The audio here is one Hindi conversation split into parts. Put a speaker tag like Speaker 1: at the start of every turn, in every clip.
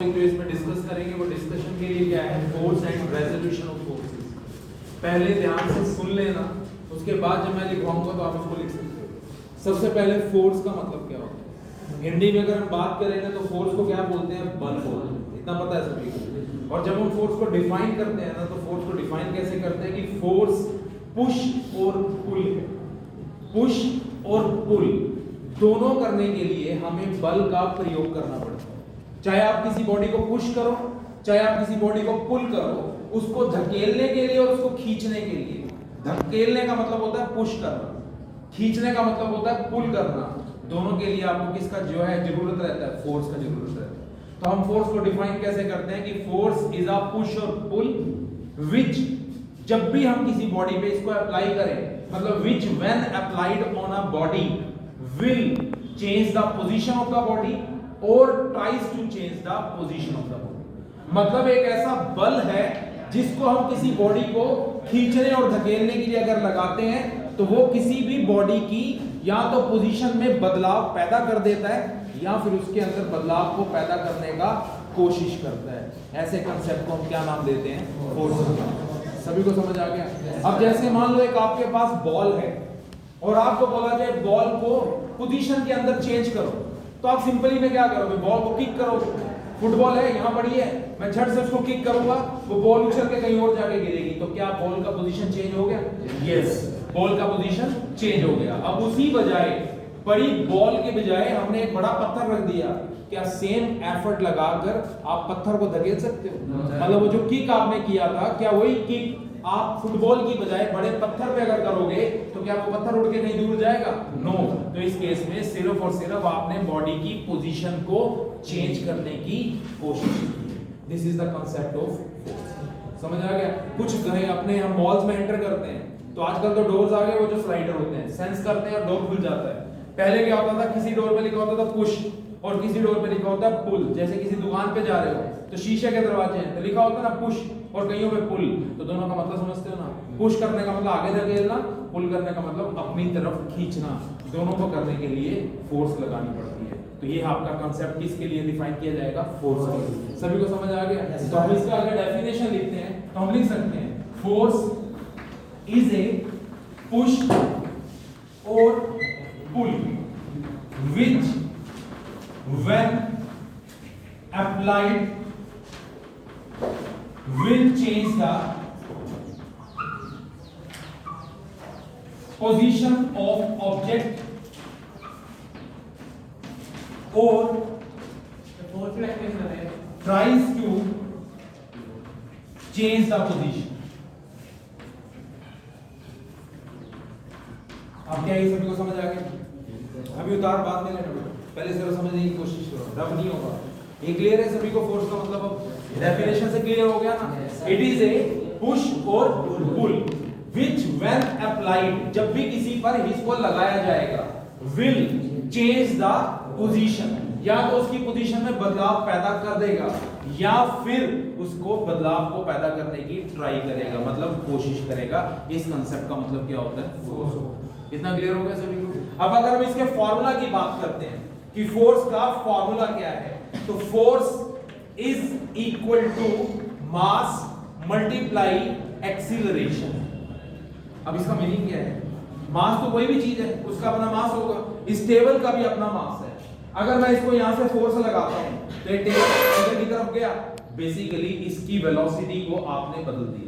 Speaker 1: जो इसमें डिस्कस करेंगे वो डिस्कशन के लिए क्या है, force and resolution of forces. पहले ध्यान से सुन लेना, उसके बाद जब मैं लिखवाऊंगा तो आप उसको लिख सकते हो। सबसे पहले फोर्स का मतलब क्या होता है। हिंदी में अगर हम बात करेंगे तो फोर्स को क्या बोलते हैं, बल बोलते हैं, इतना पता है सभी को। और जब हम फोर्स को डिफाइन करते हैं ना, तो फोर्स को डिफाइन कैसे करते हैं कि फोर्स पुश और पुल है। पुश और पुल दोनों करने के लिए हमें बल का प्रयोग करना पड़ता है। चाहे आप किसी बॉडी को पुश करो, चाहे आप किसी बॉडी को पुल करो, उसको धकेलने के लिए और उसको खींचने के लिए। धकेलने का मतलब होता है पुश करना, खींचने का मतलब होता है पुल करना। दोनों के लिए आपको किसका जो है जरूरत रहता है, फोर्स का जरूरत रहता है। तो हम फोर्स को डिफाइन कैसे करते हैं कि फोर्स इज अ पुश और पुल विच, जब भी हम किसी बॉडी पे इसको अप्लाई करें, मतलब which when applied on a body will change the position of the body और tries to change the position of the body. मतलब एक ऐसा बल है जिसको हम किसी बॉडी को खींचने और धकेलने के लिए अगर लगाते हैं तो वो किसी भी बॉडी की या तो पोजीशन में बदलाव पैदा कर देता है या फिर उसके अंदर बदलाव को पैदा करने का कोशिश करता है। ऐसे कंसेप्ट को हम क्या नाम देते हैं, फोर्स। सभी को समझ आ गया। अब जैसे मान लो एक आपके पास बॉल है और आपको बोला जाए बॉल को पोजीशन के अंदर चेंज करो, तो आप सिंपली में क्या करोगे, बॉल को किक करोगे। फुटबॉल है, यहां पड़ी है, मैं झट से उसको किक करूंगा, वो बॉल उछल के कहीं और जाके गिरेगी, तो क्या बॉल का पोजीशन चेंज हो गया? यस, बॉल का पोजीशन चेंज हो गया। अब उसी बजाय बड़ी बॉल के बजाय हमने एक बड़ा पत्थर रख दिया, क्या सेम एफर्ट लगाकर आप पत्थर को धकेल सकते हो? मतलब वो जो किक आपने किया था, क्या वही किक आप फुटबॉल की बजाय बड़े पत्थर पे अगर करोगे तो क्या वो पत्थर उड़ के कहीं दूर जाएगा? नो। तो इस केस में सिर्फ और सिर्फ आपने बॉडी की पोजीशन को चेंज करने की कोशिश की। This is the concept of force. समझ आ गया? कुछ गए अपने हम मॉल्स में एंटर करते हैं तो आजकल तो डोर्स आ गए, वो जो स्लाइडर होते हैं, सेंस करते हैं और डोर खुल जाता है। पहले क्या होता था, किसी डोर पे लिखा होता था पुश और किसी डोर पे लिखा होता है पुल। जैसे किसी दुकान पे जा रहे हो तो शीशे के दरवाजे हैं तो लिखा होता है ना पुश और कईयों पे पुल। तो दोनों का मतलब समझते हो ना? पुश करने का मतलब आगे धकेलना, पुल करने का मतलब अपनी तरफ खींचना। दोनों को करने के लिए फोर्स लगानी पड़ती है। तो ये आपका कांसेप्ट किसके लिए डिफाइन किया जाएगा? फोर्स के लिए। सभी को समझ आ गया? तो हम इसका अगर डेफिनेशन लिखते हैं तो हम लिख सकते हैं फोर्स इज ए पुश और पुल which when applied will change the position of object or tries to change the position। अब क्या ये सभी को समझ आ गया? अभी उतार बाद में लेना, पहले जरा समझने की कोशिश करो, रब नहीं होगा। ये क्लियर है सभी को? फोर्स का मतलब अब डेफिनेशन से क्लियर हो गया ना? इट इज ए पुश और पुल व्हिच व्हेन अप्लाइड, जब भी किसी पर इसको लगाया जाएगा, विल चेंज द पोजीशन, या तो उसकी पोजीशन में बदलाव पैदा कर देगा या फिर उसको बदलाव को पैदा करने की ट्राई करेगा, मतलब कोशिश करेगा। इस कांसेप्ट का मतलब क्या होता है? फोर्स। इतना क्लियर हो गया सभी को? अब अगर हम इसके फॉर्मूला की बात करते हैं कि फोर्स का फॉर्मूला क्या है, तो force is equal to mass multiply acceleration. अब इसका मीनिंग क्या है? मास तो कोई भी चीज है, उसका अपना मास होगा। इस टेबल का भी अपना मास है। अगर मैं इसको यहां से फोर्स लगाता हूं तो ये टेबल इधर की तरफ गया, बेसिकली इसकी वेलोसिटी को आपने बदल दिया।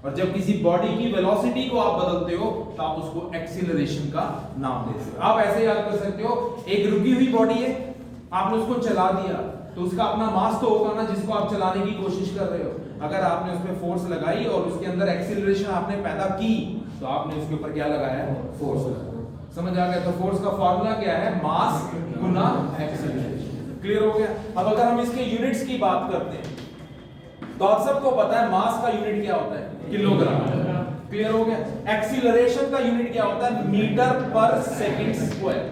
Speaker 1: और जब किसी बॉडी की वेलोसिटी को आप बदलते हो तो आप उसको एक्सीलरेशन का नाम देते हो। आप ऐसे याद कर सकते हो, एक रुकी हुई बॉडी है, आपने उसको चला दिया तो उसका अपना मास तो होगा ना जिसको आप चलाने की कोशिश कर रहे हो। अगर आपने उसमें फोर्स लगाई और उसके अंदर एक्सीलरेशन आपने पैदा की तो आपने उसके ऊपर क्या लगाया है? फोर्स लगाया। समझ आ गया? तो फोर्स का फॉर्मूला क्या है? मास गुना एक्सीलरेशन। क्लियर हो गया? अब अगर हम इसके यूनिट्स की बात करते हैं तो आप सबको पता है मास का यूनिट क्या होता है? किलोग्राम। क्लियर हो गया? एक्सीलरेशन का यूनिट क्या होता है? Metre per second square.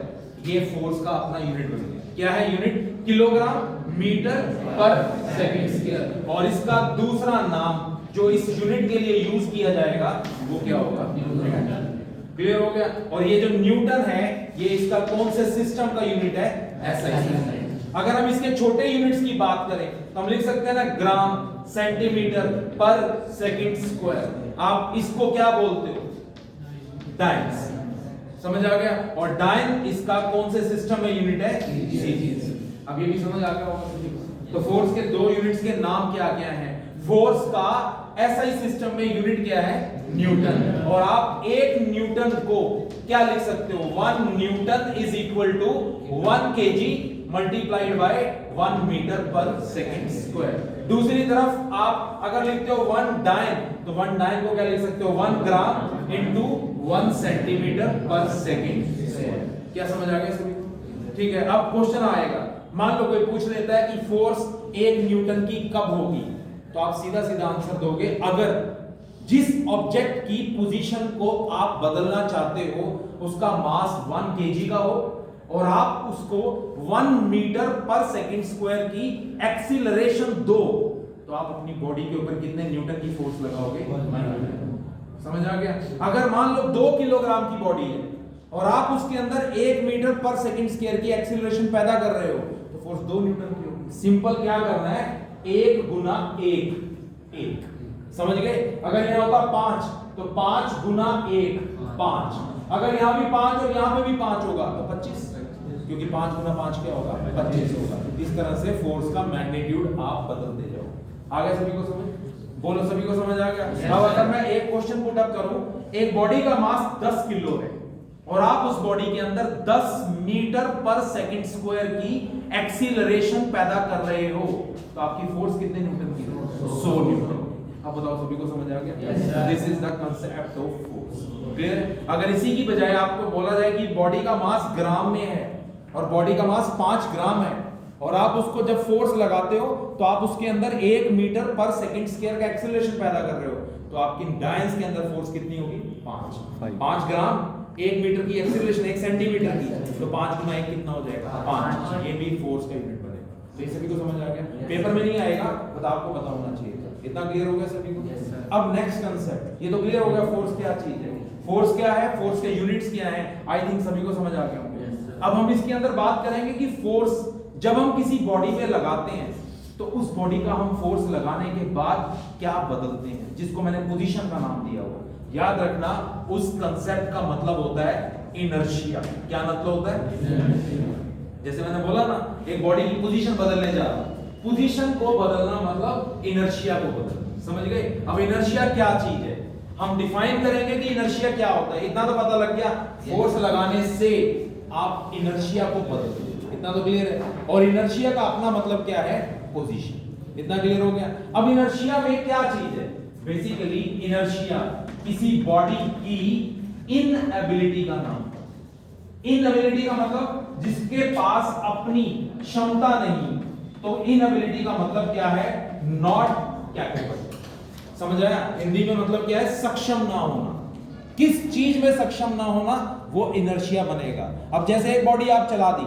Speaker 1: ये फोर्स का अपना यूनिट बन गया। क्या है unit? Kilogram metre per second square. और इसका दूसरा नाम जो इस यूनिट के लिए यूज किया जाएगा वो क्या होगा? न्यूटन। क्लियर हो गया? और ये जो न्यूटन है ये इसका कौन से सिस्टम का यूनिट है? एसआई। अगर हम इसके छोटे यूनिट्स की बात करें तो हम लिख सकते हैं ना ग्राम सेंटीमीटर पर सेकंड स्क्वायर। आप इसको क्या बोलते हो? डाइन्स। समझ आ गया? और डाइन इसका कौन से सिस्टम में यूनिट है? सीजीएस। अब ये भी समझ आ गया होगा। तो फोर्स के दो यूनिट्स के नाम क्या क्या हैं? फोर्स का एसआई सिस्टम में यूनिट क्या है? न्यूटन। और आप एक न्यूटन को क्या लिख सकते हो? 1 newton is equal to 1 KG multiplied by 1 metre per second square. दूसरी तरफ आप अगर लिखते हो 1 डाइन, तो 1 डाइन को क्या लिख सकते हो? 1 ग्राम इंटू 1 सेंटीमीटर पर सेकंड स्क्वायर। क्या समझ आ गया सभी को? ठीक है। अब क्वेश्चन आएगा, मान लो कोई पूछ लेता है कि फोर्स 1 न्यूटन की कब होगी, तो आप सीधा सीधा आंसर दोगे अगर जिस ऑब्जेक्ट की पोजीशन को आप बदलना चाहते हो उसका मास 1 केजी का हो और आप उसको 1 मीटर पर सेकंड स्क्वायर की एक्सीलरेशन दो, तो आप अपनी बॉडी के ऊपर कितने न्यूटन की फोर्स लगाओगे? समझ आ गया? अगर मान लो 2 किलोग्राम की बॉडी है और आप उसके अंदर 1 मीटर पर सेकंड स्क्वायर की एक्सीलरेशन पैदा कर रहे हो, तो फोर्स 2 न्यूटन की होगी। सिंपल क्या करना है? 1 गुना 1। समझ गए? अगर यहां होता 5 तो 5 गुना 1 5। अगर यहां भी 5 और यहां पे भी 5 होगा तो 25, क्योंकि 5 गुना 5 क्या होगा? 25 होगा। इस तरह से फोर्स का मैग्नीट्यूड आप बदलते जाओ। आ गया सभी को समझ? बोलो सभी को समझ आ गया? अब अगर मैं एक क्वेश्चन पुट अप करूं, एक बॉडी का मास 10 किलो है और आप उस बॉडी के अंदर 10 मीटर पर सेकंड स्क्वायर की एक्सीलरेशन पैदा कर रहे हो, तो आपकी फोर्स कितने न्यूटन की है? 100 न्यूटन। अब बताओ सभी को समझ आ गया? This is the concept of force. Clear? अगर इसी की बजाय आपको बोला जाए कि बॉडी का मास ग्राम में है और बॉडी का मास 5 ग्राम है और आप उसको जब फोर्स लगाते हो तो आप उसके अंदर 1 मीटर पर सेकंड स्क्वायर का एक्सीलरेशन पैदा कर रहे हो, तो आपकी डायंस के अंदर फोर्स कितनी होगी? 5 ग्राम 1 मीटर की एक्सीलरेशन 1 सेंटीमीटर की, तो 5 गुना 1 कितना हो जाएगा? 5। ये भी फोर्स का यूनिट बनेगा। तो ये सभी को समझ आ गया? पेपर में नहीं आएगा बट आपको पता होना चाहिए। इतना क्लियर हो गया सभी को? अब नेक्स्ट कांसेप्ट, ये तो क्लियर हो गया फोर्स क्या चीज है, फोर्स क्या है, फोर्स के यूनिट्स क्या हैं। आई थिंक सभी को समझ आ गया होंगे। अब हम इसके अंदर बात करेंगे कि फोर्स जब हम किसी बॉडी पे लगाते हैं तो उस बॉडी का हम फोर्स लगाने के बाद क्या बदलते हैं, जिसको मैंने पोजीशन का नाम दिया हुआ। याद रखना उस कंसेप्ट का मतलब होता है इनर्शिया। क्या मतलब होता है? जैसे मैंने बोला ना, एक बॉडी की पोजीशन बदलने जा रहा, पोजीशन को बदलना मतलब इनर्शिया को बदलना। समझ गए? अब इनर्शिया क्या चीज है हम डिफाइन करेंगे कि इनर्शिया क्या होता है। इतना तो पता लग गया, फोर्स लगाने से आप इनर्शिया को बदलते हैं, इतना तो क्लियर है। और इनर्शिया का अपना मतलब क्या है? पोजीशन। इतना क्लियर हो गया? अब इनर्शिया में क्या चीज है? बेसिकली इनर्शिया किसी बॉडी की इनएबिलिटी का नाम। इनएबिलिटी का मतलब जिसके पास अपनी क्षमता नहीं, तो इनएबिलिटी का मतलब क्या है? Not capable. समझ आया? हिंदी में मतलब क्या है? सक्षम ना होना। किस चीज में सक्षम ना होना, वो इनर्शिया बनेगा। अब जैसे एक बॉडी आप चला दी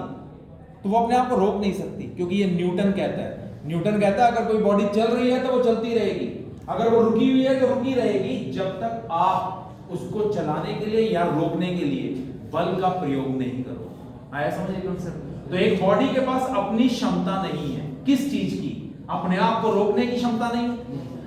Speaker 1: तो वो अपने आप को रोक नहीं सकती, क्योंकि ये न्यूटन कहता है। न्यूटन कहता है अगर कोई बॉडी चल रही है तो वो चलती रहेगी, अगर वो रुकी हुई है तो रुकी रहेगी, जब तक आप उसको चलाने के लिए या रोकने के लिए बल का प्रयोग नहीं करो। आया समझ कंसेप्ट? तो एक बॉडी के पास अपनी क्षमता नहीं है, किस चीज की? अपने आप को रोकने की क्षमता नहीं,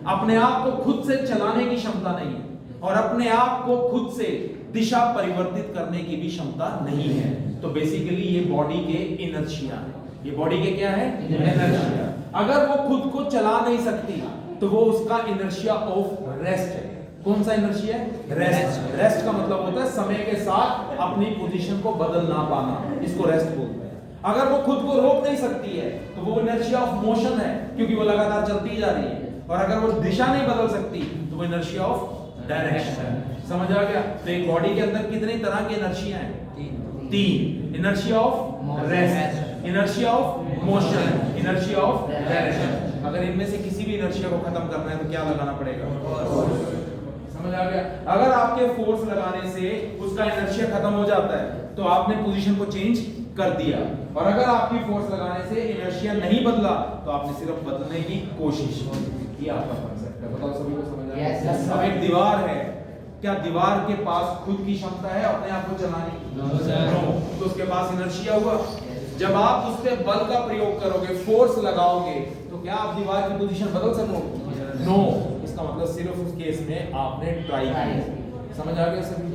Speaker 1: अपने आप को खुद से चलाने की क्षमता नहीं है, और अपने आप को खुद से दिशा परिवर्तित करने की भी क्षमता नहीं है। तो बेसिकली ये बॉडी के इनर्शिया है। ये बॉडी के क्या है? इनर्शिया। अगर वो खुद को चला नहीं सकती तो वो उसका इनर्शिया ऑफ रेस्ट है। कौन सा इनर्शिया है? रेस्ट। रेस्ट का मतलब होता है समय के साथ अपनी पोजीशन को बदल ना पाना, इसको रेस्ट बोलते हैं। अगर वो खुद को रोक नहीं सकती है तो वो इनर्शिया ऑफ मोशन है, क्योंकि वो लगातार चलती जा रही है। और अगर वो दिशा नहीं बदल सकती तो वो इनर्शिया ऑफ डायरेक्शन है। समझ आ गया? तो एक बॉडी के अंदर कितनी तरह के इनर्शिया हैं? 3। Inertia of rest, inertia of motion, inertia of direction. अगर इनमें से किसी भी इनर्शिया को खत्म करना है तो क्या लगाना पड़ेगा? समझ आ गया? अगर आपके फोर्स लगाने से उसका इनर्शिया खत्म हो जाता है तो आपने पोजीशन को चेंज कर दिया, और अगर आपकी फोर्स लगाने से इनर्शिया नहीं बदला तो आपने सिर्फ बदलने की कोशिश की। आपका कांसेप्ट है, बताओ सभी को समझ आ गया? अब एक दीवार है, क्या दीवार के पास खुद की क्षमता है अपने आप को चलाने की? तो उसके पास इनर्शिया हुआ। जब आप उस पे बल का प्रयोग करोगे, फोर्स लगाओगे, तो क्या आप दीवार की पोजीशन बदल सकोगे? नो। इसका मतलब सिर्फ उस केस में आपने ट्राई किया। समझ आ गया सभी?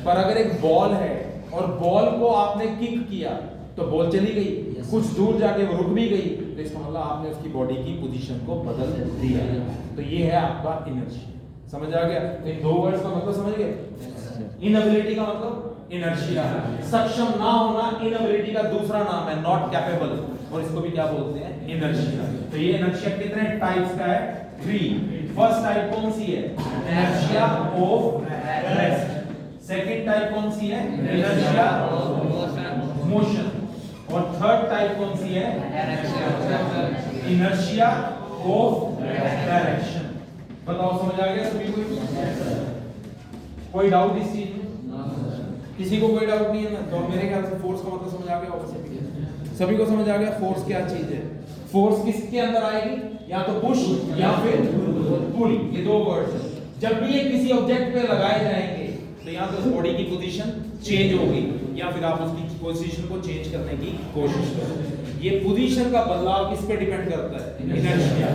Speaker 1: पर अगर एक बॉल है और बॉल को आपने किक किया तो बॉल चली गई, कुछ दूर जाके वो रुक भी गई, तो इसका मतलब आपने उसकी बॉडी की पोजीशन को बदल दिया। तो ये है आपका इनर्शिया। समझ आ गया? तो इन दो वर्ड्स का मतलब समझ गए? इनएबिलिटी का मतलब इनर्शिया, सक्षम ना होना इनएबिलिटी का दूसरा नाम है, नॉट कैपेबल, और इसको भी क्या बोलते हैं? इनर्शिया। तो ये इनर्शिया कितने टाइप्स का है? 3। फर्स्ट टाइप कौन सी है? Inertia of rest. Second type कौन सी है? Inertia of motion. और थर्ड टाइप कौन सी है? Inertia of direction. बताओ समझ आ गया सभी को? कोई डाउट इस चीज में? किसी को कोई डाउट नहीं है ना? तो मेरे ख्याल से फोर्स का मतलब समझ आ गया होगा सभी को समझ आ गया फोर्स क्या चीज है। फोर्स किसके अंदर आएगी? या तो पुश या फिर पुल, ये दो वर्ड्स हैं। जब भी ये किसी ऑब्जेक्ट पे लगाए जाएंगे तो या तो बॉडी की पोजीशन चेंज होगी या फिर आप उसकी पोजीशन को चेंज करने की कोशिश करोगे। ये पोजीशन का बदलाव किस पे डिपेंड करता है? इनर्शिया।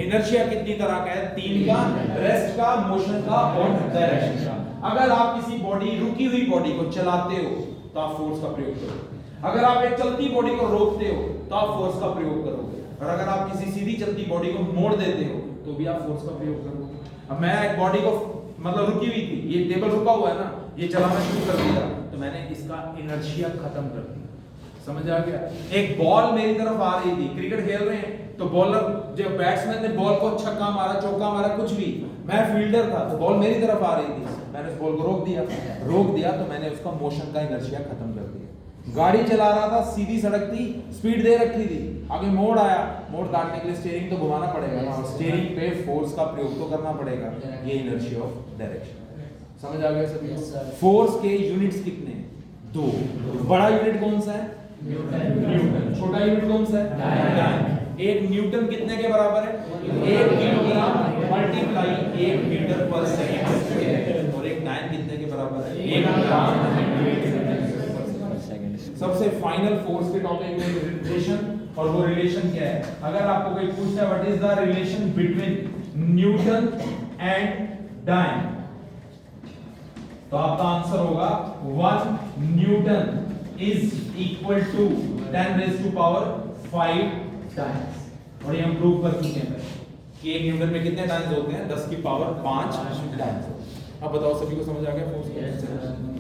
Speaker 1: इनर्शिया कितनी तरह का है? 3 का, रेस्ट का, मोशन का और डायरेक्शन का। अगर आप किसी बॉडी, रुकी हुई बॉडी को चलाते हो तो आप फोर्स का प्रयोग करोगे। अगर आप एक चलती बॉडी को रोकते हो तो आप फोर्स का प्रयोग करोगे। और अगर आप किसी सीधी चलती बॉडी को मोड़ देते हो तो भी आप फोर्स का प्रयोग करोगे। अब मैं एक बॉडी को मतलब रुकी हुई थी, ये टेबल रुका हुआ है ना, ये चलाना शुरू कर दिया तो मैंने इसका इनर्शिया खत्म कर दिया। समझ आ गया? एक बॉल मेरी तरफ आ रही थी, क्रिकेट खेल रहे हैं तो बॉलर, जब बैट्समैन ने बॉल को छक्का मारा, चौका मारा, कुछ भी, मैं फील्डर था तो बॉल मेरी तरफ आ रही थी, मैंने उस बॉल को रोक दिया तो मैंने उसका मोशन का इनर्शिया खत्म कर दिया। गाड़ी चला रहा था, सीधी सड़क थी, स्पीड दे रखी थी, आगे मोड़ आया, मोड़ काटने के लिए स्टीयरिंग तो घुमाना पड़ेगा ना, और स्टीयरिंग पे फोर्स का प्रयोग तो करना पड़ेगा। ये इनर्शिया ऑफ डायरेक्शन। समझ आ गया सभी? फोर्स के यूनिट्स कितने हैं? 2। बड़ा यूनिट कौन सा है? न्यूटन। छोटा यूनिट कौन सा है? डायन। एक न्यूटन कितने के बराबर है? 1 kilogram multiply 1 metre per second. और एक डायन कितने के बराबर है? 1 ग्राम। सबसे फाइनल फोर्स के टॉपिक में रिलेशन, और वो रिलेशन क्या है? अगर आपको कोई पूछता है what is the relation between newton and dyne, तो आपका आंसर होगा 1 newton is equal to 10⁵ times. और ये हम प्रूव कर चुके हैं कि 1 न्यूटन में कितने टाइम्स होते हैं? 10⁵ 5 टाइम्स। अब बताओ सभी को समझ आ गया फोर्स का?